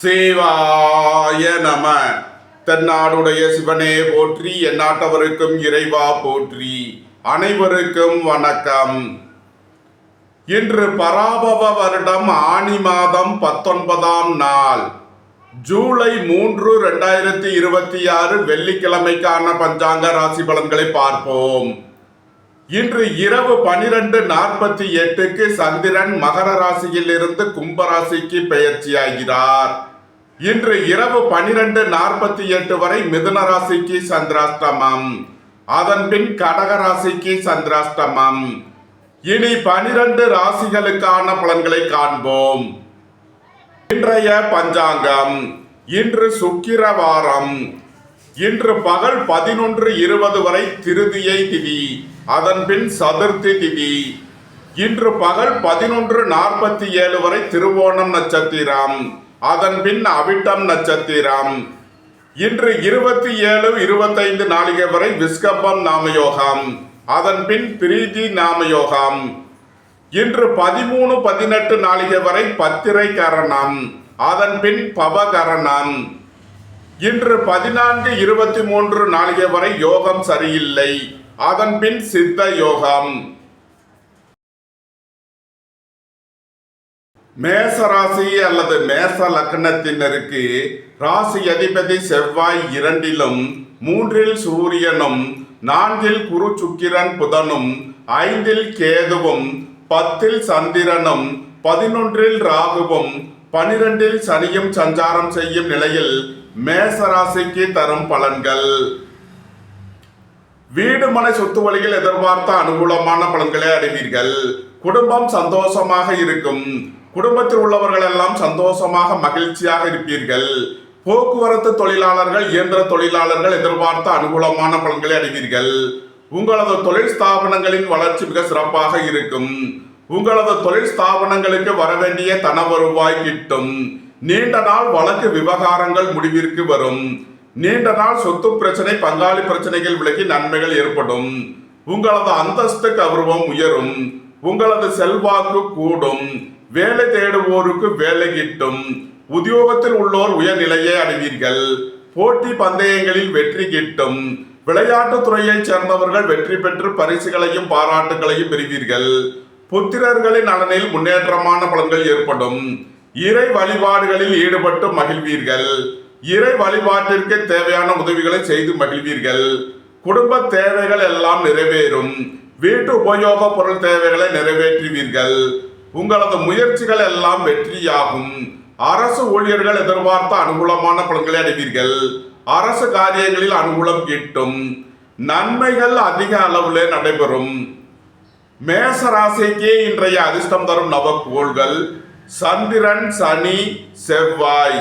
சிவாய நம. தென்னாடுடைய சிவனே போற்றி, எந்நாட்டவருக்கும் இறைவா போற்றி. அனைவருக்கும் வணக்கம். இன்று பராபவ வருடம் ஆனி மாதம் 19ஆம் நாள், ஜூலை 3, 2026 வெள்ளிக்கிழமைக்கான பஞ்சாங்க ராசி பலன்களை பார்ப்போம். இன்று இரவு 12:48க்கு சந்திரன் மகர ராசியில் இருந்து கும்பராசிக்கு பெயர்ச்சியாகிறார். இன்று இரவு 12:48 வரை மிதுன ராசிக்கு சந்திராஷ்டமம், அதன் பின் கடக ராசிக்கு சந்திராஷ்டமம். இனி 12 ராசிகளுக்கான பலன்களை காண்போம். இன்றைய பஞ்சாங்கம். இன்று சுக்கிரவாரம். இன்று பகல் 11:20 வரை திருதியை திதி, அதன் பின் சதுர்த்தி திதி. இன்று பகல் 11:47 வரை திருவோணம் நட்சத்திரம், அதன் பின் அவிட்டம் நட்சத்திரம். இன்று 27:25 நாளிகை வரை விஸ்கம்பம் நாமயோகம், அதன் பின் பிரீதி நாமயோகம். இன்று 13:18 நாளிகை வரை பத்திரை கரணம், அதன் பின் பவகரணம். இன்று 14:23 நாளிகை வரை யோகம் சரியில்லை, அதன் பின் சித்த யோகம். மேச ராசி அல்லது மேச லக்னத்தினருக்கு ராசி அதிபதி செவ்வாய் 2லும் 3ல் சூரியனும் 4ல் குரு சுக்கிரன் புதனும் 5ல் கேதுவும் 10ல் சந்திரனும் 11ல் ராகுவும் 12ல் சனியும் சஞ்சாரம் செய்யும் நிலையில் மேச ராசிக்கு தரும் பலன்கள். வீடு மனை சொத்து வழியில் எதிர்பார்த்த அனுகூலமான பலன்களை அடைவீர்கள். குடும்பம் சந்தோஷமாக இருக்கும். குடும்பத்தில் உள்ளவர்கள் எல்லாம் சந்தோஷமாக மகிழ்ச்சியாக இருப்பீர்கள். போக்குவரத்து தொழிலாளர்கள், இயந்திர தொழிலாளர்கள் எதிர்பார்த்த அனுகூலமான பலன்களை அடைவீர்கள். உங்களது தொழில் ஸ்தாபனங்களின் வளர்ச்சி மிக சிறப்பாக இருக்கும். உங்களது தொழில் ஸ்தாபனங்களுக்கு வரவேண்டிய தன வருவாய் கிட்டும். நீண்ட நாள் வழக்கு விவகாரங்கள் முடிவிற்கு வரும். நீண்ட நாள் சொத்து பிரச்சனை, பங்காளி பிரச்சனைகள் விலகி நன்மைகள் ஏற்படும். உங்களது அந்தஸ்து கௌரவம் உயரும். உங்களது செல்வாக்கு கூடும். வேலை தேடுவோருக்கு வேலை கிட்டும். உத்தியோகத்தில் உள்ளோர் உயர்நிலையை அடைவீர்கள். போட்டி பந்தயங்களில் வெற்றி கிட்டும். விளையாட்டுத் துறையைச் சேர்ந்தவர்கள் வெற்றி பெற்று பரிசுகளையும் பாராட்டுகளையும் பெறுவீர்கள். புத்திரர்களின் நலனில் முன்னேற்றமான பலன்கள் ஏற்படும். இறை வழிபாடுகளில் ஈடுபட்டு மகிழ்வீர்கள். இறை வழிபாட்டிற்கு தேவையான உதவிகளை செய்து மகிழ்வீர்கள். குடும்ப தேவைகள் எல்லாம் நிறைவேறும். வீட்டு உபயோக பொருள் தேவைகளை நிறைவேற்றுவீர்கள். உங்களது முயற்சிகள் எல்லாம் வெற்றியாகும். அரசு ஊழியர்கள் எதிர்பார்த்த அனுகூலமான பலன்களை அடைவீர்கள். அரசு காரியங்களில் அனுகூலம் கிட்டும். நன்மைகள் அதிக அளவில் நடைபெறும். மேச ராசிக்கு இன்றைய அதிர்ஷ்டம் தரும் நவக்கோள்கள் சந்திரன், சனி, செவ்வாய்.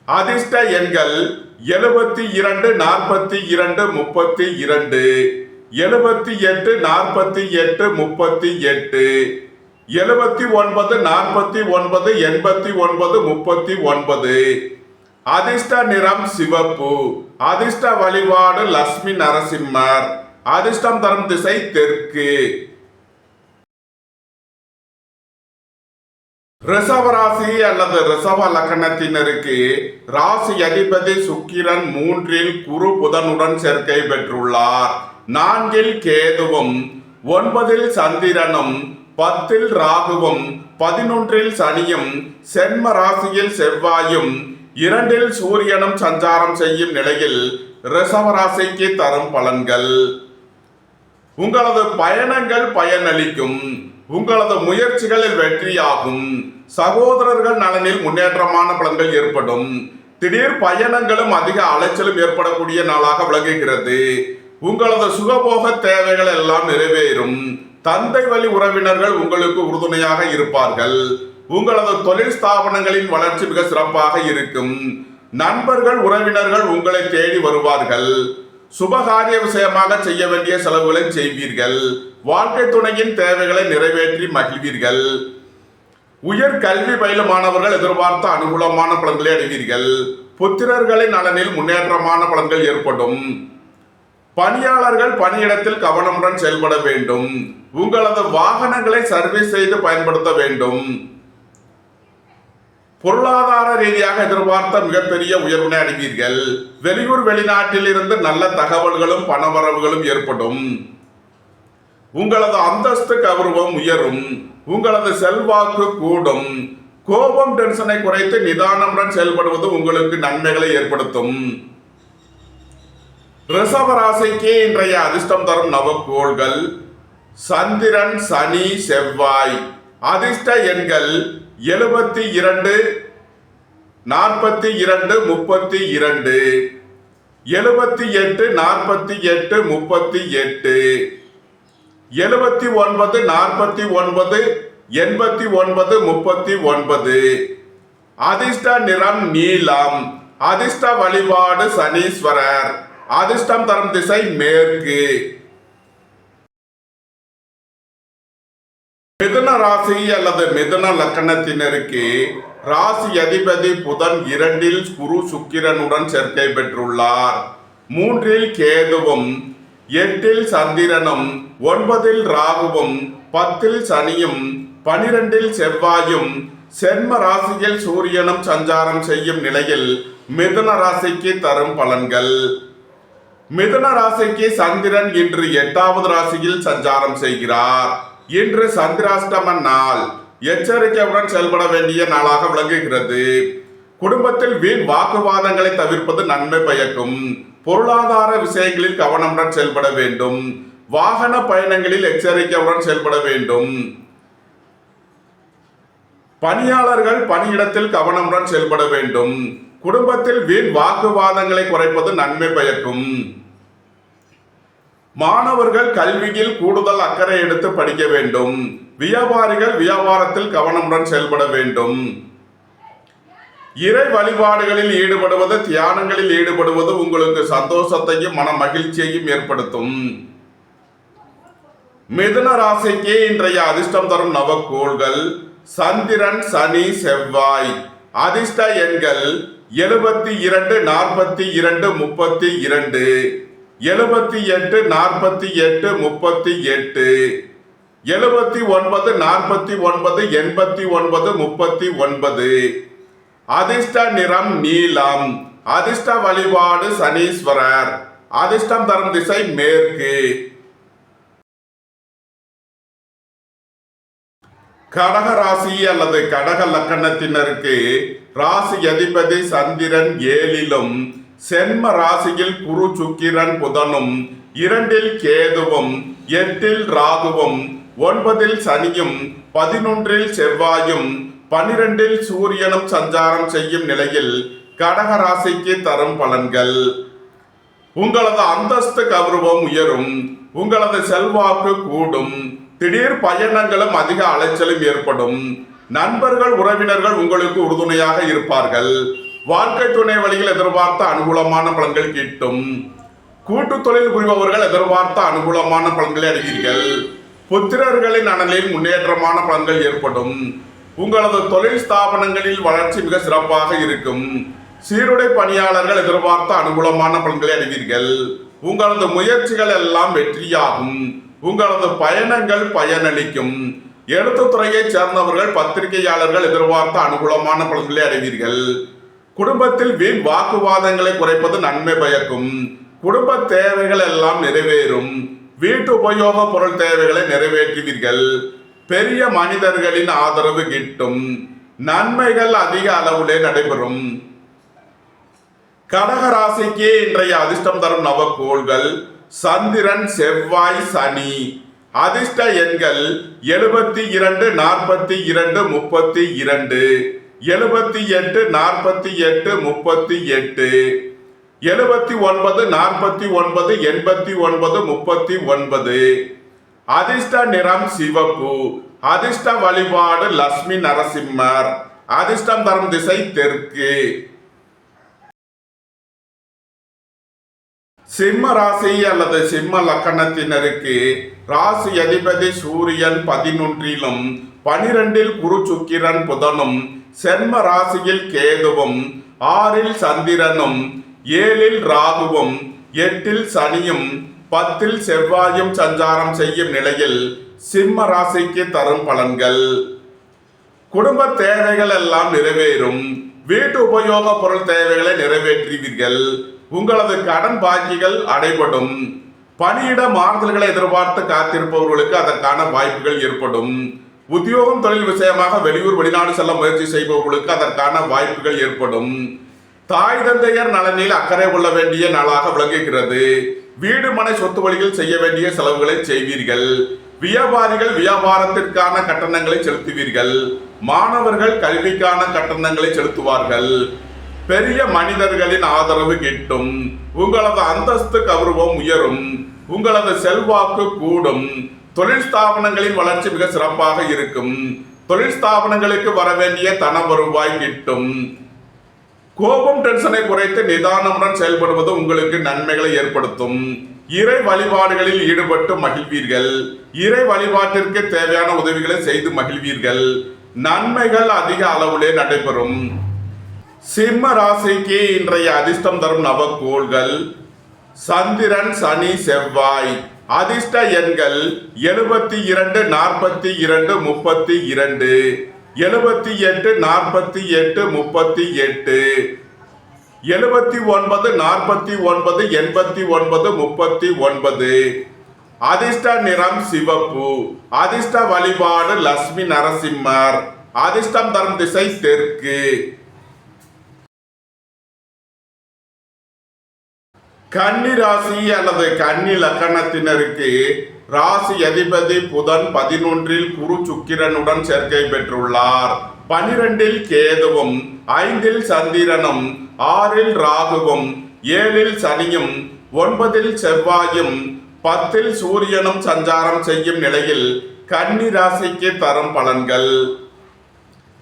அதிர்ஷ்ட எண்கள் 72, 42, 32, 78, 48, 38, 79, 49, 89, 39. அதிர்ஷ்ட நிறம் சிவப்பு. அதிர்ஷ்ட வழிபாடு லட்சுமி நரசிம்மர். அதிர்ஷ்டம் தரும் திசை தெற்கு. ரிஷபராசி அல்லது ரிஷப லக்னத்தினருக்கு ராசி அதிபதி சுக்கிரன் 3ல் குரு புதனுடன் சேர்க்கை பெற்றுள்ளார். 4ல் கேதுவும் 9ல் சந்திரனும் 10ல் ராகுவும் 11ல் சனியும் சென்ம ராசியில் செவ்வாயும் 2ல் சூரியனும் சஞ்சாரம் செய்யும் நிலையில் ரிஷபராசிக்கு தரும் பலன்கள். உங்களது பயணங்கள் பயனளிக்கும். உங்களது முயற்சிகளில் வெற்றியாகும். சகோதரர்கள் நலனில் முன்னேற்றமான பலன்கள் ஏற்படும். திடீர் பயணங்களும் அதிக அலைச்சலும் ஏற்படக்கூடிய நாளாக விளங்குகிறது. உங்களது சுகபோக தேவைகள் எல்லாம் நிறைவேறும். தந்தை வழி உறவினர்கள் உங்களுக்கு உறுதுணையாக இருப்பார்கள். உங்களது தொழில் ஸ்தாபனங்களின் வளர்ச்சி மிக சிறப்பாக இருக்கும். நண்பர்கள், உறவினர்கள் உங்களை தேடி வருவார்கள். சுபகாரிய விஷயமாக செய்ய வேண்டிய செலவுகளை செய்வீர்கள். வாழ்க்கை துணையின் தேவைகளை நிறைவேற்றி மகிழ்வீர்கள். உயர் கல்வி பயிலும் மாணவர்கள் எதிர்பார்த்த அனுகூலமான பலன்களை அடைவீர்கள். புத்திரர்களின் நலனில் முன்னேற்றமான பலன்கள் ஏற்படும். பணியாளர்கள் பணியிடத்தில் கவனமுடன் செயல்பட வேண்டும். உங்களது வாகனங்களை சர்வீஸ் செய்து பயன்படுத்த வேண்டும். பொருளாதார ரீதியாக எதிர்பார்த்த மிகப்பெரிய உயர்வினை அடைவீர்கள். வெளியூர் வெளிநாட்டில் இருந்து நல்ல தகவல்களும் பணவரவுகளும் ஏற்படும். உங்களது அந்தஸ்து கௌரவம் உயரும். உங்களது செல்வாக்கு கூடும். கோபம் டென்ஷனை குறைத்து நிதானமுடன் செயல்படுவது உங்களுக்கு நன்மைகளை ஏற்படுத்தும். ரிஷப ராசிக்கு இன்றைய அதிர்ஷ்டம் தரும் நவக்கோள்கள் சந்திரன், சனி, செவ்வாய். அதிர்ஷ்ட எண்கள் 72, 42, 32, 78, 48, 38, 79, 49, 89, 39. அதிர்ஷ்ட நிறம் நீலம். அதிர்ஷ்ட வழிபாடு சனீஸ்வரர். அதிர்ஷ்டம் தரும் திசை மேற்கு. மிதுன ராசி அல்லது மிதுன லக்கணத்தினருக்கு ராசி அதிபதி புதன் 2 குரு சுக்கிரனுடன் சேர்க்கை பெற்றுள்ளார். 3 கேதுவும் 8 சந்திரனும் 9 ராகுவும் 10 சனியும் 12 செவ்வாயும் சென்ம ராசியில் சூரியனும் சஞ்சாரம் செய்யும் நிலையில் மிதுன ராசிக்கு தரும் பலன்கள். மிதுன ராசிக்கு சந்திரன் இன்று 8வது ராசியில் சஞ்சாரம் செய்கிறார். இன்று சந்திராஷ்டம நாள். எச்சரிக்கையுடன் செயல்பட வேண்டிய நாளாக விளங்குகிறது. குடும்பத்தில் வீண் வாக்குவாதங்களை தவிர்ப்பது நன்மை பயக்கும். பொருளாதார விஷயங்களில் கவனமுடன் செயல்பட வேண்டும். வாகன பயணங்களில் எச்சரிக்கையுடன் செயல்பட வேண்டும். பணியாளர்கள் பணியிடத்தில் கவனமுடன் செயல்பட வேண்டும். குடும்பத்தில் வீண் வாக்குவாதங்களை குறைப்பது நன்மை பயக்கும். மாணவர்கள் கல்வியில் கூடுதல் அக்கறை எடுத்து படிக்க வேண்டும். வியாபாரிகள் வியாபாரத்தில் கவனமுடன் செயல்பட வேண்டும். இறை வழிபாடுகளில் ஈடுபடுவது, தியானங்களில் ஈடுபடுவது உங்களுக்கு சந்தோஷத்தையும் மன மகிழ்ச்சியையும் ஏற்படுத்தும். மிதுன ராசிக்கு இன்றைய அதிர்ஷ்டம் தரும் நவக்கோள்கள் சந்திரன், சனி, செவ்வாய். அதிர்ஷ்ட எண்கள் 72, 42, 32, 78, 48, 38, 79, 49, 89, 39. அதிர்ஷ்ட நிறம் நீலம். அதிர்ஷ்ட வழிபாடு சனீஸ்வரர். அதிர்ஷ்டம் தரும் திசை மேற்கு. கடக ராசி அல்லது கடக லக்கணத்தினருக்கு ராசி அதிபதி சந்திரன் 7லும் சென்ம ராசியில் குரு சுக்கிரன் புதனும் 2 கேதுவும் 8 ராகுவும் 9 சனியும் 11 செவ்வாயும் 12 சூரியனும் சஞ்சாரம் செய்யும் நிலையில் கடக ராசிக்கு தரும் பலன்கள். உங்களது அந்தஸ்து கௌரவம் உயரும். உங்களது செல்வாக்கு கூடும். திடீர் பயணங்களும் அதிக அலைச்சலும் ஏற்படும். நண்பர்கள் உறவினர்கள் உங்களுக்கு உறுதுணையாக இருப்பார்கள். வாழ்க்கை துணை வழியில் எதிர்பார்த்த அனுகூலமான பலன்கள் கிட்டும். கூட்டு தொழில் புரிபவர்கள் எதிர்பார்த்த அனுகூலமான பலன்களை அடைவீர்கள். புத்திரர்களின் நலனில் முன்னேற்றமான பலன்கள் ஏற்படும். உங்களது தொழில் ஸ்தாபனங்களில் வளர்ச்சி மிக சிறப்பாக இருக்கும். சீருடை பணியாளர்கள் எதிர்பார்த்த அனுகூலமான பலன்களை அடைவீர்கள். உங்களது முயற்சிகள் எல்லாம் வெற்றியாகும். உங்களது பயணங்கள் பயனளிக்கும். எழுத்துத்துறையை சேர்ந்தவர்கள் பத்திரிகையாளர்கள் எதிர்பார்த்த அனுகூலமான பலன்களை அடைவீர்கள். குடும்பத்தில் வீண் வாக்குவாதங்களை குறைப்பது நன்மை பயக்கும். குடும்ப தேவைகள் எல்லாம் நிறைவேறும். வீட்டு உபயோக பொருள் தேவைகளை நிறைவேற்றுவீர்கள். பெரிய மனிதர்களின் ஆதரவு கிட்டும். நன்மைகள் அதிக அளவிலே நடைபெறும். கடக ராசிக்கு இன்றைய அதிர்ஷ்டம் தரும் நவக்கோள்கள் சந்திரன், செவ்வாய், சனி. அதிர்ஷ்ட எண்கள் 72, 42, 32, 78, 48, 38, 79, 49, 89, 39. அதிர்ஷ்ட நிறம் சிவப்பு. அதிர்ஷ்ட வழிபாடு லட்சுமி நரசிம்மர். அதிர்ஷ்டம் தரும் திசை தெற்கு. சிம்ம ராசி அல்லது சிம்ம லக்கணத்தினருக்கு ராசி அதிபதி சூரியன் 11லும் 12 குரு சுக்கிரன் புதனும் சென்ம ராசியில் கேதுவும் 6 சந்திரனும் 7 ராகுவும் 8 சனியும் 10 செவ்வாயும் சஞ்சாரம் செய்யும் நிலையில் சிம்ம ராசிக்கு தரும் பலன்கள். குடும்ப தேவைகள் எல்லாம் நிறைவேறும். வீட்டு உபயோக பொருள் தேவைகளை நிறைவேற்றுவீர்கள். உங்களது கடன் பாக்கிகள் அடைபடும். பணியிட மாறுதல்களை எதிர்பார்த்து காத்திருப்பவர்களுக்கு அதற்கான வாய்ப்புகள் ஏற்படும். உத்தியோகம் தொழில் விஷயமாக வெளியூர் வெளிநாடு செல்ல முயற்சி செய்பவர்களுக்கு அதற்கான வாய்ப்புகள் ஏற்படும். தாய் தந்தையர் நலனில் அக்கறை கொள்ள வேண்டிய நாளாக விளங்குகிறது. வீடு மனை சொத்து வழியில் செய்ய வேண்டிய செலவுகளை செய்வீர்கள். வியாபாரிகள் வியாபாரத்திற்கான கட்டணங்களை செலுத்துவீர்கள். மாணவர்கள் கல்விக்கான கட்டணங்களை செலுத்துவார்கள். பெரிய மனிதர்களின் ஆதரவு கிட்டும். உங்களது அந்தஸ்து கௌரவம் உயரும். உங்களது செல்வாக்கு கூடும். தொழில் ஸ்தாபனங்களின் வளர்ச்சி மிக சிறப்பாக இருக்கும். தொழில் ஸ்தாபனங்களுக்கு வர வேண்டிய தன வருவாய் கிட்டும். கோபம் டென்ஷனை குறைத்து நிதானமுடன் செயல்படுவது உங்களுக்கு நன்மைகளை ஏற்படுத்தும். இறை வழிபாடுகளில் ஈடுபட்டு மகிழ்வீர்கள். இறை வழிபாட்டிற்கு தேவையான உதவிகளை செய்து மகிழ்வீர்கள். நன்மைகள் அதிக அளவிலே நடைபெறும். சிம்ம ராசிக்கு இன்றைய அதிர்ஷ்டம் தரும் நவக்கோள்கள் சந்திரன், சனி, செவ்வாய். அதிர்ஷ்ட எண்கள் 72, 42, 32, 78, 48, 38, 79, 49, 89, 39. அதிர்ஷ்ட நிறம் சிவப்பு. அதிர்ஷ்ட வழிபாடு லட்சுமி நரசிம்மர். அதிர்ஷ்டம் தரும் திசை தெற்கு. கன்னி ராசி அல்லது கன்னி லக்கணத்தினருக்கு ராசி அதிபதி புதன் 11இல் குரு சுக்கிரனுடன் சேர்க்கை பெற்றுள்ளார். 12இல் கேதுவும் 5இல் சந்திரனும் 6இல் ராகுவும் 7இல் சனியும் 9இல் செவ்வாயும் 10இல் சூரியனும் சஞ்சாரம் செய்யும் நிலையில் கன்னி ராசிக்கு தரும் பலன்கள்.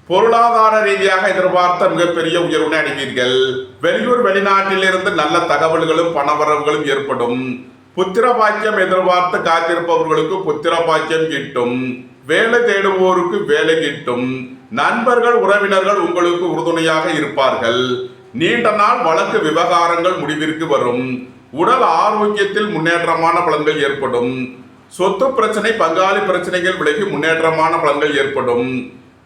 பொருளாதார ரீதியாக எதிர்பார்த்த மிகப்பெரிய உயர்வினை அடைவீர்கள். வெளியூர் வெளிநாட்டில் இருந்து நல்ல தகவல்களும் பணவரவுகளும் ஏற்படும். புத்திர பாக்கியம் எதிர்பார்த்து காத்திருப்பவர்களுக்கு புத்திர பாக்கியம் கிட்டும். வேலை தேடுவோருக்கு வேலை கிட்டும். நண்பர்கள் உறவினர்கள் உங்களுக்கு உறுதுணையாக இருப்பார்கள். நீண்ட நாள் வழக்கு விவகாரங்கள் முடிவிற்கு வரும். உடல் ஆரோக்கியத்தில் முன்னேற்றமான பலன்கள் ஏற்படும். சொத்து பிரச்சனை பங்காளி பிரச்சனைகள் விலகி முன்னேற்றமான பலன்கள் ஏற்படும்.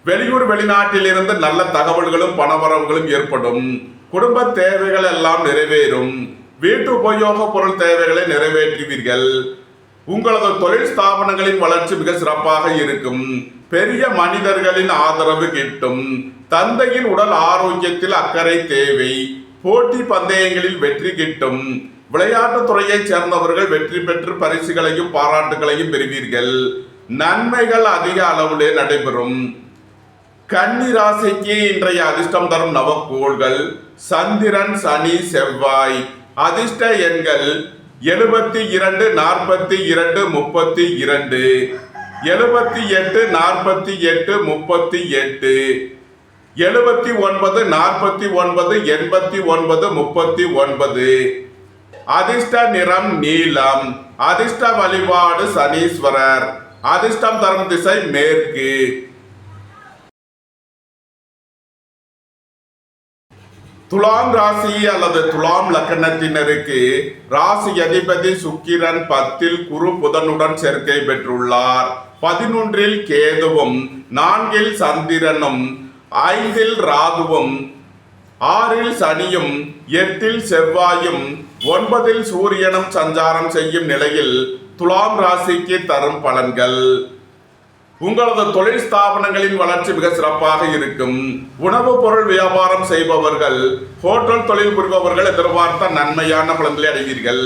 வெளியூர் வெளிநாட்டில் இருந்து நல்ல தகவல்களும் பணவரவுகளும் ஏற்படும். குடும்ப தேவைகள் எல்லாம் நிறைவேறும். வீட்டு உபயோக பொருள் தேவைகளை நிறைவேற்றுவீர்கள். உங்களது தொழில் ஸ்தாபனங்களின் வளர்ச்சி மிக சிறப்பாக இருக்கும். பெரிய மனிதர்களின் ஆதரவு கிட்டும். தந்தையின் உடல் ஆரோக்கியத்தில் அக்கறை தேவை. போட்டி பந்தயங்களில் வெற்றி கிட்டும். விளையாட்டுத் துறையைச் சேர்ந்தவர்கள் வெற்றி பெற்று பரிசுகளையும் பாராட்டுகளையும் பெறுவீர்கள். நன்மைகள் அதிக அளவிலே நடைபெறும். கன்னி ராசிக்கு இன்றைய அதிர்ஷ்டம் தரும் நவக்கோள்கள் சந்திரன், சனி, செவ்வாய். அதிர்ஷ்ட எண்கள் 72, 42, 32, 78, 48, 38, 79, 49, 89, 39. அதிர்ஷ்ட நிறம் நீலம். அதிர்ஷ்ட வழிபாடு சனீஸ்வரர். அதிர்ஷ்டம் தரும் திசை மேற்கு. துலாம் ராசி அல்லது துலாம் லக்கணத்தினருக்கு ராசி அதிபதி சுக்கிரன் 10இல் குரு புதனுடன் சேர்க்கை பெற்றுள்ளார். 11இல் கேதுவும் 4இல் சந்திரனும் 5இல் ராகுவும் 6இல் சனியும் 8இல் செவ்வாயும் 9இல் சூரியனும் சஞ்சாரம் செய்யும் நிலையில் துலாம் ராசிக்கு தரும் பலன்கள். உங்களது தொழில் ஸ்தாபனங்களின் வளர்ச்சி மிக சிறப்பாக இருக்கும். உணவுப் பொருள் வியாபாரம் செய்பவர்கள், ஹோட்டல் தொழில் புரிபவர்கள் எதிர்பார்த்த நன்மையான பலன்களை அடைவீர்கள்.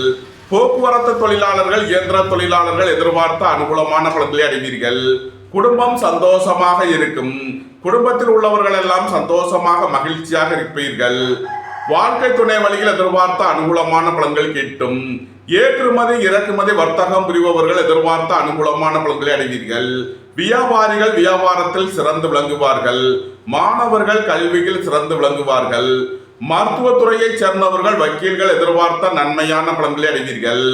போக்குவரத்து தொழிலாளர்கள், இயந்திர தொழிலாளர்கள் எதிர்பார்த்த அனுகூலமான பலன்களை அடைவீர்கள். குடும்பம் சந்தோஷமாக இருக்கும். குடும்பத்தில் உள்ளவர்கள் எல்லாம் சந்தோஷமாக மகிழ்ச்சியாக இருப்பீர்கள். வாழ்க்கை துணை வழியில் எதிர்பார்த்த அனுகூலமான பலன்கள் கிட்டும். ஏற்றுமதி இறக்குமதி வர்த்தகம் புரிபவர்கள் எதிர்பார்த்த அனுகூலமான பலன்களை அடைவீர்கள். வியாபாரிகள் வியாபாரத்தில் சிறந்து விளங்குவார்கள். மாணவர்கள் கல்வியில் சிறந்து விளங்குவார்கள். மருத்துவத்துறையைச் சேர்ந்தவர்கள் வக்கீல்கள் எதிர்பார்த்த நன்மையான பலன்களை அடைவீர்கள்.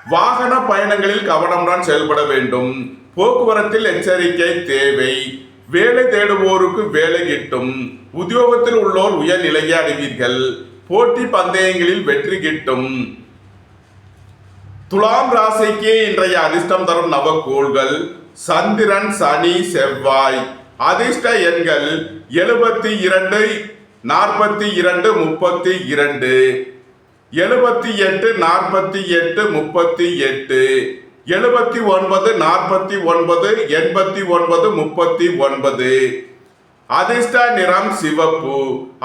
வாகன பயணங்களில் கவனமுடன் செயல்பட வேண்டும். போக்குவரத்தில் எச்சரிக்கை தேவை. வேலை தேடுவோருக்கு வேலை கிட்டும். உத்தியோகத்தில் உள்ளோர் உயர்நிலையை அடைவீர்கள். போட்டி பந்தயங்களில் வெற்றி கிட்டும். துலாம் ராசிக்கு இன்றைய அதிர்ஷ்டம் தரும் நவக்கோள்கள் சந்திரன், சனி, செவ்வாய். அதிர்ஷ்ட எண்கள் 72, 42, 32, 78, 48, 38, 79, 49, 89, 39. அதிர்ஷ்ட நிறம் சிவப்பு.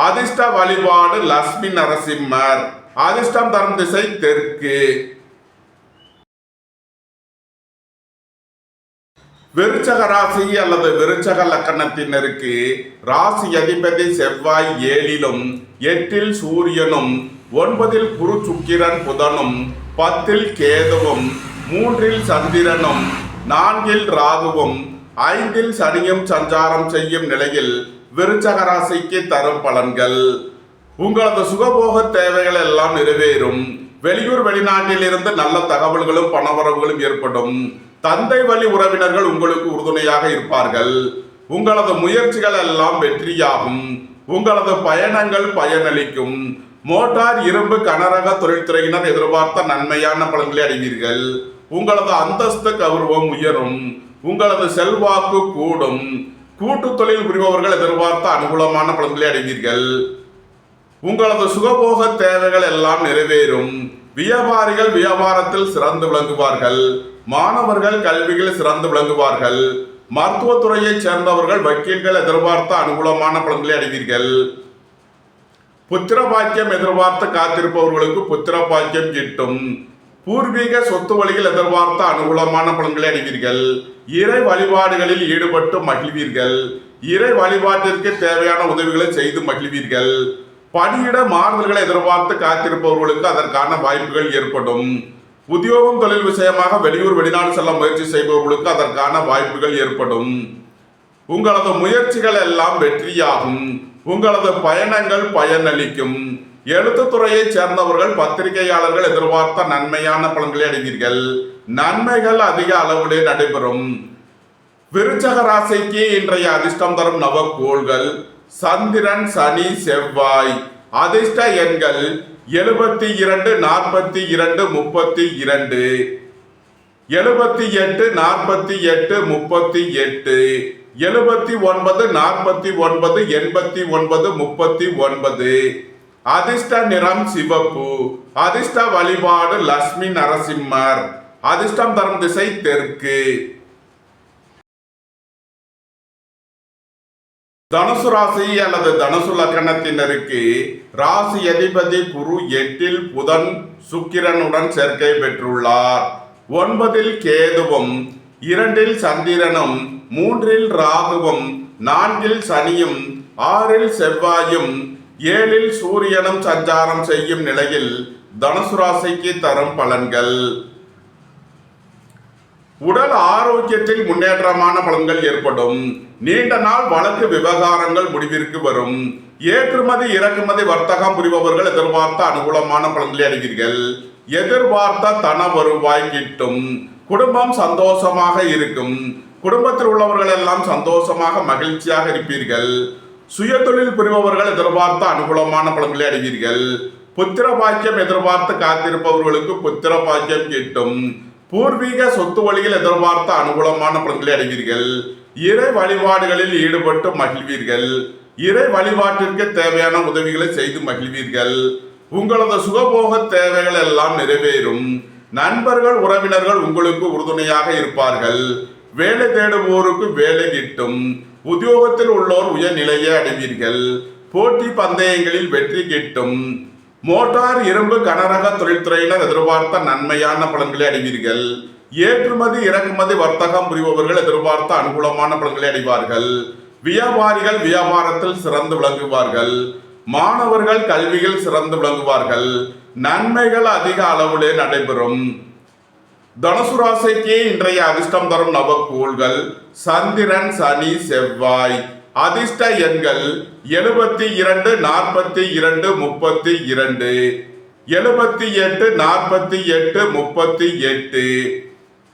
அதிர்ஷ்ட வழிபாடு லட்சுமி நரசிம்மர். அதிர்ஷ்டம் தரும் திசை தெற்கு. விருச்சக ராசி அல்லது விருச்சக லக்கணத்தினருக்கு ராசி அதிபதி செவ்வாய் 7லும் 8ல் சூரியனும் 9ல் குரு சுக்கிரன் புதனும் 10ல் கேதுவும் 3ல் சந்திரனும் 4ல் ராகுவும் 5ல் சனியும் சஞ்சாரம் செய்யும் நிலையில் விருச்சக ராசிக்கு தரும் பலன்கள். உங்களது சுகபோக தேவைகள் எல்லாம் நிறைவேறும். வெளியூர் வெளிநாட்டில் இருந்து நல்ல தகவல்களும் பணவரவுகளும் ஏற்படும். தந்தை வழி உறவினர்கள் உங்களுக்கு உறுதுணையாக இருப்பார்கள். உங்களது முயற்சிகள் எல்லாம் வெற்றியாகும். உங்களது பயணங்கள் பயனளிக்கும். மோட்டார், இரும்பு, கனரக தொழில்துறையினர் எதிர்பார்த்த நன்மையான பலன்களை அடைவீர்கள். உங்களது அந்தஸ்து கௌரவம் உயரும். உங்களது செல்வாக்கு கூடும். கூட்டு தொழில் புரிபவர்கள் எதிர்பார்த்த அனுகூலமான பலன்களை அடைவீர்கள். உங்களது சுகபோக தேவைகள் எல்லாம் நிறைவேறும். வியாபாரிகள் வியாபாரத்தில் சிறந்து விளங்குவார்கள். மாணவர்கள் கல்வியில் சிறந்து விளங்குவார்கள். மருத்துவத்துறையைச் சேர்ந்தவர்கள் வக்கீல்கள் எதிர்பார்த்த அனுகூலமான பலன்களை அடைவீர்கள். புத்திர பாக்கியம் எதிர்பார்த்து காத்திருப்பவர்களுக்கு புத்திர பாக்கியம் கிட்டும். பூர்வீக சொத்து வழியில் எதிர்பார்த்த அனுகூலமான பலன்களை அடைவீர்கள். இறை வழிபாடுகளில் ஈடுபட்டு மகிழ்வீர்கள். இறை வழிபாட்டிற்கு தேவையான உதவிகளை செய்து மகிழ்வீர்கள். பணியிட மாறுதல்களை எதிர்பார்த்து காத்திருப்பவர்களுக்கு அதற்கான வாய்ப்புகள் ஏற்படும். உத்தியோகம் தொழில் விஷயமாக வெளியூர் வெளிநாடு செல்ல முயற்சி செய்பவர்களுக்கு அதற்கான வாய்ப்புகள் ஏற்படும். உங்களது முயற்சிகள் எல்லாம் வெற்றியாகும். உங்களது பயணங்கள் பயனளிக்கும். எழுத்துத்துறையைச் சேர்ந்தவர்கள் பத்திரிகையாளர்கள் எதிர்பார்த்த நன்மையான பலன்களை அடைவீர்கள். நன்மைகள் அதிக அளவிலே நடைபெறும். விருச்சக ராசிக்கு இன்றைய அதிர்ஷ்டம் தரும் நவக்கோள்கள் சந்திரன், சனி, செவ்வாய். அதிர்ஷ்ட எண்கள் 72, 42, 32, 78, 48, 38, 79, 49, 89, 39. அதிர்ஷ்ட நிறம் சிவப்பு. அதிர்ஷ்ட வழிபாடு லட்சுமி நரசிம்மர். அதிர்ஷ்டம் தரும் திசை தெற்கு. தனுசு ராசி அல்லது தனுசு லக்கணத்தினருக்கு ராசி அதிபதி குரு 8ல் புதன் சுக்கிரனுடன் சேர்க்கை பெற்றுள்ளார். 9ல் கேதுவும் 2ல் சந்திரனும் 3ல் ராகுவும் 4ல் சனியும் 6ல் செவ்வாயும் 7ல் சூரியனும் சஞ்சாரம் செய்யும் நிலையில் தனுசு ராசிக்கு தரும் பலன்கள். உடல் ஆரோக்கியத்தில் முன்னேற்றமான பலன்கள் ஏற்படும். நீண்ட நாள் வழக்கு விவகாரங்கள் முடிவிற்கு வரும். ஏற்றுமதி இறக்குமதி வர்த்தகம் புரிபவர்கள் எதிர்பார்த்த அனுகூலமான பலன்களை அடைவீர்கள். எதிர்பார்த்த தன வருவாய் கிட்டும். குடும்பம் சந்தோஷமாக இருக்கும். குடும்பத்தில் உள்ளவர்கள் எல்லாம் சந்தோஷமாக மகிழ்ச்சியாக இருப்பீர்கள். சுய தொழில் புரிபவர்கள் எதிர்பார்த்த அனுகூலமான பலன்களை அடைவீர்கள். புத்திர பாக்கியம் எதிர்பார்த்து காத்திருப்பவர்களுக்கு புத்திர பாக்கியம் கிட்டும். பூர்வீக சொத்து வழியில் எதிர்பார்த்த அனுகூலமான பலன்களை அடைவீர்கள். இறை வழிபாடுகளில் ஈடுபட்டு மகிழ்வீர்கள். இறை வழிபாட்டிற்கு தேவையான உதவிகளை செய்து மகிழ்வீர்கள். உங்களது சுகபோக தேவைகள் எல்லாம் நிறைவேறும். நண்பர்கள் உறவினர்கள் உங்களுக்கு உறுதுணையாக இருப்பார்கள். வேலை தேடுவோருக்கு வேலை கிட்டும். உத்தியோகத்தில் உள்ளோர் உயர்நிலையை அடைவீர்கள். போட்டி பந்தயங்களில் வெற்றி கிட்டும். மோட்டார், இரும்பு, கனரக தொழில்துறையினர் எதிர்பார்த்த நன்மையான பலன்களை அடைவீர்கள். ஏற்றுமதி இறக்குமதி வர்த்தகம் புரிபவர்கள் எதிர்பார்த்த அனுகூலமான பலன்களை அடைவார்கள். வியாபாரிகள் வியாபாரத்தில் சிறந்து விளங்குவார்கள். மாணவர்கள் கல்வியில் சிறந்து விளங்குவார்கள். நன்மைகள் அதிக அளவிலே நடைபெறும். தனுசு ராசிக்கு இன்றைய அதிர்ஷ்டம் தரும் நவக்கோள்கள் சந்திரன், சனி, செவ்வாய். அதிர்ஷ்ட எண்கள் 72, 42, 32, 78, 48, 38,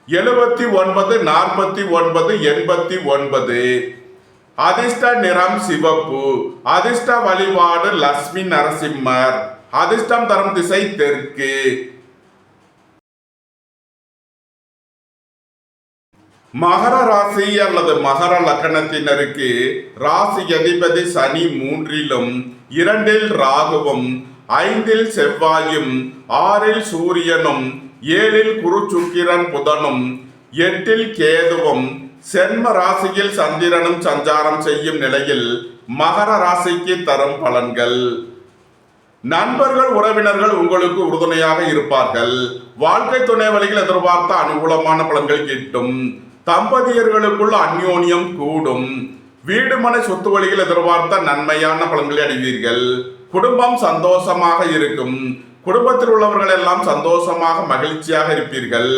79, 49, 89. அதிர்ஷ்ட நிறம் சிவப்பு. அதிர்ஷ்ட வழிபாடு லட்சுமி நரசிம்மர். அதிர்ஷ்டம் தரும் திசை தெற்கு. மகர ராசி அல்லது மகர லக்கணத்தினருக்கு ராசி அதிபதி சனி 3லும் 2ல் ராகுவும் 5ல் செவ்வாயும் 6ல் சூரியனும் 7ல் குரு சுக்கிரன் புதனும் 8ல் கேதுவும் சென்ம ராசியில் சந்திரனும் சஞ்சாரம் செய்யும் நிலையில் மகர ராசிக்கு தரும் பலன்கள். நண்பர்கள் உறவினர்கள் உங்களுக்கு உறுதுணையாக இருப்பார்கள். வாழ்க்கை துணை வழியில் எதிர்பார்த்த அனுகூலமான பலன்கள் கிட்டும். தம்பதியர்களுக்குள் அந்யோன்யம் கூடும். வீடு மனை சொத்து வழியில் எதிர்பார்த்த நன்மையான பலன்களை அடைவீர்கள். குடும்பம் சந்தோஷமாக இருக்கும். குடும்பத்தில் உள்ளவர்கள் எல்லாம் சந்தோஷமாக மகிழ்ச்சியாக இருப்பீர்கள்.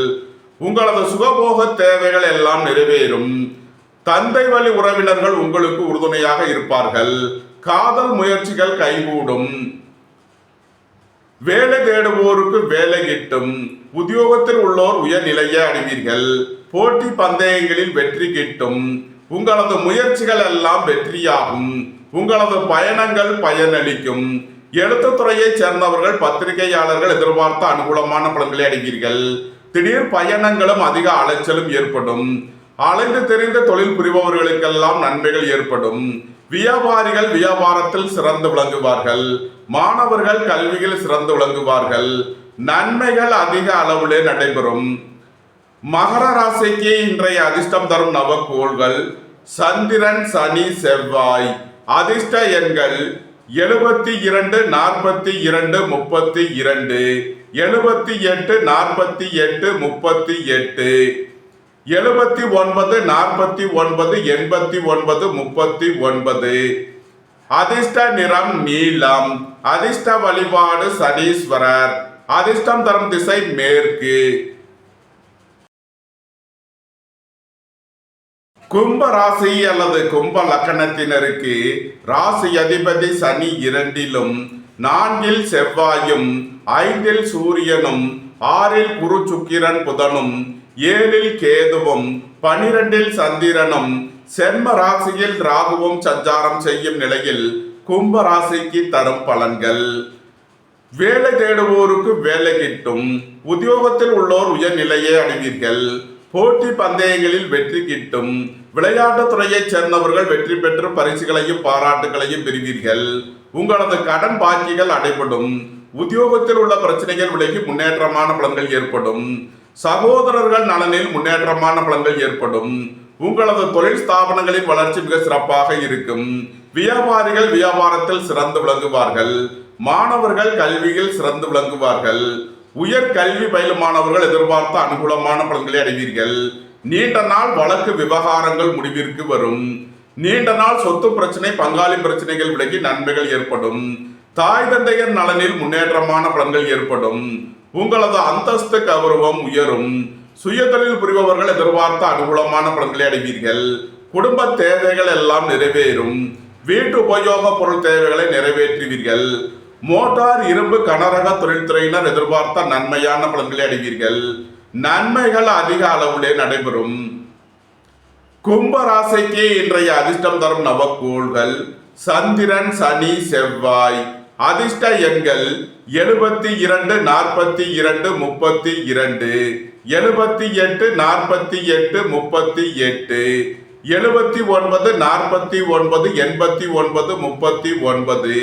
உங்களது சுகபோக தேவைகள் எல்லாம் நிறைவேறும். தந்தை வழி உறவினர்கள் உங்களுக்கு உறுதுணையாக இருப்பார்கள். காதல் முயற்சிகள் கைகூடும். வேலை தேடுவோருக்கு வேலை கிட்டும். உத்தியோகத்தில் உள்ளோர் உயர்நிலையை அடைவீர்கள். போட்டி பந்தயங்களில் வெற்றி கிட்டும். உங்களது முயற்சிகள் எல்லாம் வெற்றியாகும். உங்களது பயணங்கள் பயனளிக்கும். எழுத்துத்துறையைச் சேர்ந்தவர்கள் பத்திரிகையாளர்கள் எதிர்பார்த்த அனுகூலமான பலன்களை அடைவீர்கள். திடீர் பயணங்களும் அதிக அலைச்சலும் ஏற்படும். அலைந்து தெரிந்த தொழில் புரிபவர்களுக்கெல்லாம் நன்மைகள் ஏற்படும். வியாபாரிகள் வியாபாரத்தில் சிறந்து விளங்குவார்கள். மாணவர்கள் கல்வியில் சிறந்து விளங்குவார்கள். நன்மைகள் அதிக அளவிலே நடைபெறும். மகர ராசிக்கு இன்றைய அதிர்ஷ்டம் தரும் நவக்கோள்கள் சந்திரன், சனி, செவ்வாய். அதிர்ஷ்ட எண்கள் 72, 42, 32, 78, 48, 38, 79, 49, 89, 39. அதிர்ஷ்ட நிறம் நீலம். அதிர்ஷ்ட வழிபாடு சனீஸ்வரர். அதிர்ஷ்டம் தரும் திசை மேற்கு. கும்ப ராசி அல்லது கும்ப லக்கணத்தினருக்கு ராசி அதிபதி சனி 2லும் 4ல் செவ்வாயும் 5ல் சூரியனும் 6ல் குரு சுக்கிரன் புதனும் 7ல் கேதுவும் 12ல் சந்திரனும் சென்ம ராசியில் ராகுவும் சஞ்சாரம் செய்யும் நிலையில் கும்ப ராசிக்கு தரும் பலன்கள். வேலை தேடுவோருக்கு வேலை கிட்டும். உத்தியோகத்தில் உள்ளோர் உயர்நிலையை அடைவீர்கள். போட்டி பந்தயங்களில் வெற்றி கிட்டும். விளையாட்டுத் துறையைச் சேர்ந்தவர்கள் வெற்றி பெற்று பரிசுகளையும் பாராட்டுகளையும் பெறுவீர்கள். உங்களது கடன் பாக்கிகள் அடைபடும். உத்தியோகத்தில் உள்ள பிரச்சனைகள் விலகி முன்னேற்றமான பலன்கள் ஏற்படும். சகோதரர்கள் நலனில் முன்னேற்றமான பலன்கள் ஏற்படும். உங்களது தொழில் ஸ்தாபனங்களின் வளர்ச்சி மிக சிறப்பாக இருக்கும். வியாபாரிகள் வியாபாரத்தில் சிறந்து விளங்குவார்கள். மாணவர்கள் கல்வியில் சிறந்து விளங்குவார்கள். உயர் கல்வி பயிலும் மாணவர்கள் எதிர்பார்த்த அனுகூலமான பலன்களை அடைவீர்கள். நீண்ட நாள் வழக்கு விவகாரங்கள் முடிவிற்கு வரும். நீண்ட நாள் சொத்து பிரச்சனை பங்காளி பிரச்சனைகள் விலகி நன்மைகள் ஏற்படும். தாய் தந்தையர் நலனில் முன்னேற்றமான பலன்கள் ஏற்படும். உங்களது அந்தஸ்து கௌரவம் உயரும். சுயதொழில் புரிபவர்கள் எதிர்பார்த்த அனுகூலமான பலன்களை அடைவீர்கள். குடும்ப தேவைகள் எல்லாம் நிறைவேறும். வீட்டு உபயோக பொருள் தேவைகளை நிறைவேற்றுவீர்கள். மோட்டார் இரும்பு கனரக தொழில்துறையினர் எதிர்பார்த்த நன்மையான பலன்களை அடைவீர்கள். நன்மைகள் அதிக அளவிலே நடைபெறும். கும்ப ராசிக்கு இன்றைய அதிர்ஷ்டம் தரும் நவக்கோள்கள் சந்திரன், சனி, செவ்வாய். அதிர்ஷ்ட எண்கள் 72, 42, 32, 78, 48, 38, 79, 49, 89, 39.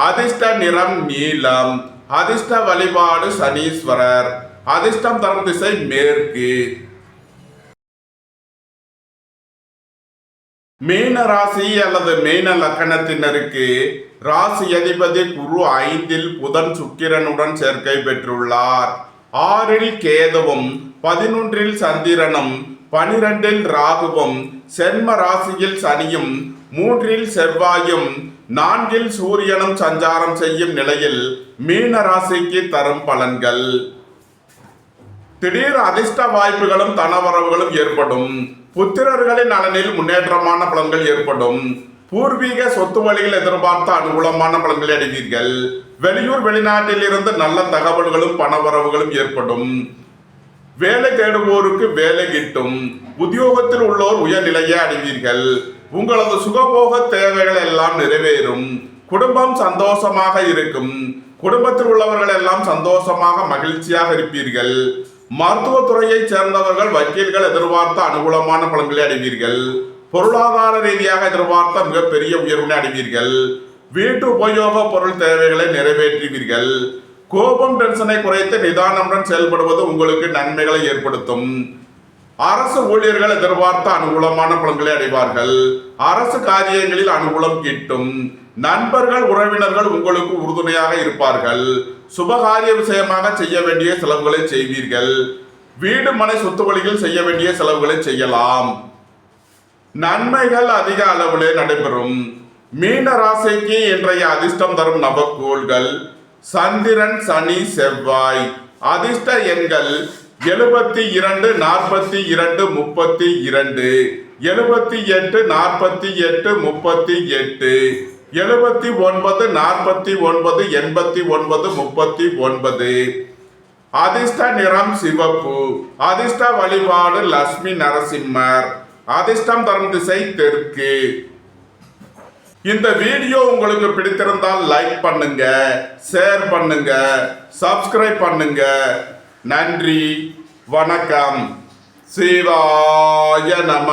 அதிர்ஷ்ட நிறம் நீலம். அதிர்ஷ்ட வழிபாடு சனீஸ்வரர். அதிர்ஷ்டம் தரும் திசை மேற்கு. மீன ராசி அல்லது மீன லக்கணத்தினருக்கு ராசி அதிபதி குரு 5ல் புதன் சுக்கிரனுடன் சேர்க்கை பெற்றுள்ளார். 6ல் கேதுவும் 11ல் சந்திரனும் 12ல் ராகுவும் சென்ம ராசியில் சனியும் 3ல் செவ்வாயும் 4ல் சூரியனும் சஞ்சாரம் செய்யும் நிலையில் மீன ராசிக்கு தரும் பலன்கள். திடீர் அதிர்ஷ்ட வாய்ப்புகளும் தனவரவுகளும் ஏற்படும். புத்திரர்களின் நலனில் முன்னேற்றமான பலன்கள் ஏற்படும். பூர்வீக சொத்து வழியில் எதிர்பார்த்த அனுகூலமான பலன்களை அடைவீர்கள். வெளியூர் வெளிநாட்டில் இருந்து நல்ல தகவல்களும் பணவரவுகளும் ஏற்படும். வேலை தேடுவோருக்கு வேலை கிட்டும். உத்தியோகத்தில் உள்ளோர் உயர்நிலையை அடைவீர்கள். உங்களது சுகபோக தேவைகள் எல்லாம் நிறைவேறும். குடும்பம் சந்தோஷமாக இருக்கும். குடும்பத்தில் உள்ளவர்கள் எல்லாம் சந்தோஷமாக மகிழ்ச்சியாக இருப்பீர்கள். மருத்துவத்துறையைச் சேர்ந்தவர்கள் வக்கீல்கள் எதிர்பார்த்த அனுகூலமான பலன்களை அடைவீர்கள். பொருளாதார ரீதியாக எதிர்பார்த்த மிகப்பெரிய உயர்வினை அடைவீர்கள். வீட்டு உபயோக பொருள் தேவைகளை நிறைவேற்றுவீர்கள். கோபம் டென்ஷனை குறைத்து நிதானமுடன் செயல்படுவது உங்களுக்கு நன்மைகளை ஏற்படுத்தும். அரசு ஊழியர்கள் எதிர்பார்த்த அனுகூலமான பலன்களை அடைவார்கள். அரசு காரியங்களில் அனுகூலம் கிட்டும். நண்பர்கள் உறவினர்கள் உங்களுக்கு உறுதுணையாக இருப்பார்கள். சுபகாரிய விஷயமாக செய்ய வேண்டிய செலவுகளை செய்வீர்கள். வீடு மனை சொத்து வழியில் செய்ய வேண்டிய செலவுகளை செய்யலாம். நன்மைகள் அதிக அளவிலே நடைபெறும். மீன ராசிக்கு இன்றைய அதிர்ஷ்டம் தரும் நவக்கோள்கள் சந்திரன், சனி, செவ்வாய். அதிர்ஷ்ட எண்கள் 72, 42, 32, 78, 48, 38, 79, 49, 89, 39. அதிர்ஷ்ட நிறம் சிவப்பு. அதிர்ஷ்ட வழிபாடு லட்சுமி நரசிம்மர். அதிர்ஷ்டம் தரும் திசை தெற்கு. இந்த வீடியோ உங்களுக்கு பிடித்திருந்தால் லைக் பண்ணுங்க, ஷேர் பண்ணுங்க, சப்ஸ்கிரைப் பண்ணுங்க. நன்றி, வணக்கம். சிவாய நம.